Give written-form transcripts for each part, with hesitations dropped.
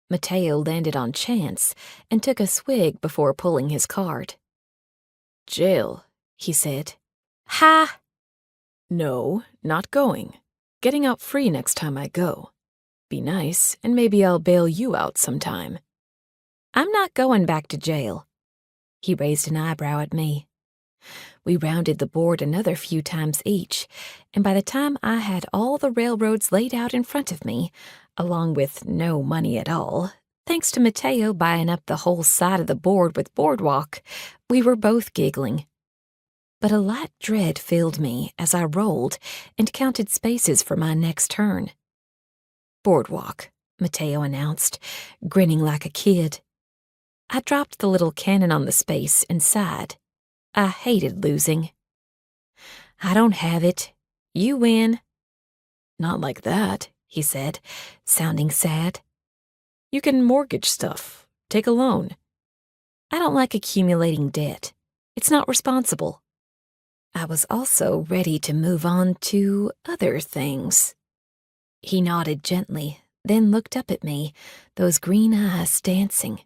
Mateo landed on chance and took a swig before pulling his card. "Jail," he said. "Ha!" "No, not going. Getting out free next time I go. Be nice, and maybe I'll bail you out sometime." "I'm not going back to jail." He raised an eyebrow at me. We rounded the board another few times each, and by the time I had all the railroads laid out in front of me, along with no money at all, thanks to Mateo buying up the whole side of the board with boardwalk, we were both giggling. But a light dread filled me as I rolled and counted spaces for my next turn. "Boardwalk," Mateo announced, grinning like a kid. I dropped the little cannon on the space and sighed. I hated losing. "I don't have it. You win." "Not like that," he said, sounding sad. "You can mortgage stuff. Take a loan." "I don't like accumulating debt. It's not responsible." I was also ready to move on to other things. He nodded gently, then looked up at me, those green eyes dancing.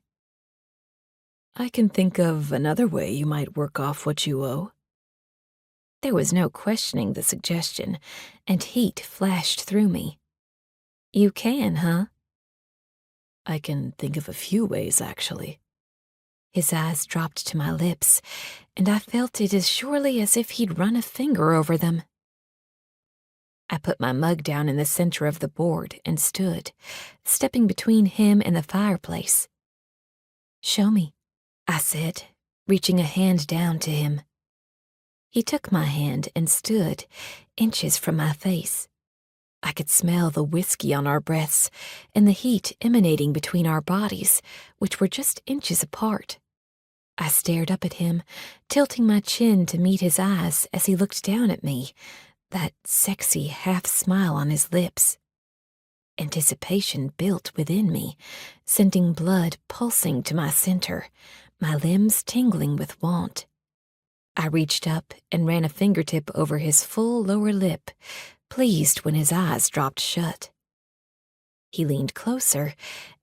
"I can think of another way you might work off what you owe." There was no questioning the suggestion, and heat flashed through me. "You can, huh?" "I can think of a few ways, actually." His eyes dropped to my lips, and I felt it as surely as if he'd run a finger over them. I put my mug down in the center of the board and stood, stepping between him and the fireplace. "Show me," I said, reaching a hand down to him. He took my hand and stood, inches from my face. I could smell the whiskey on our breaths and the heat emanating between our bodies, which were just inches apart. I stared up at him, tilting my chin to meet his eyes as he looked down at me, that sexy half-smile on his lips. Anticipation built within me, sending blood pulsing to my center, my limbs tingling with want. I reached up and ran a fingertip over his full lower lip, pleased when his eyes dropped shut. He leaned closer,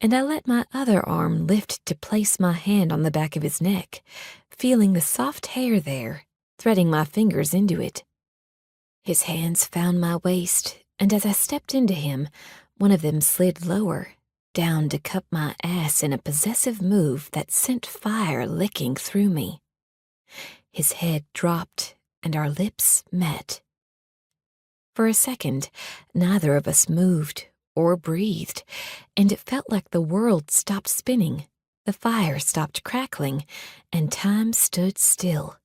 and I let my other arm lift to place my hand on the back of his neck, feeling the soft hair there, threading my fingers into it. His hands found my waist, and as I stepped into him, one of them slid lower, down to cup my ass in a possessive move that sent fire licking through me. His head dropped, and our lips met. For a second, neither of us moved or breathed, and it felt like the world stopped spinning, the fire stopped crackling, and time stood still.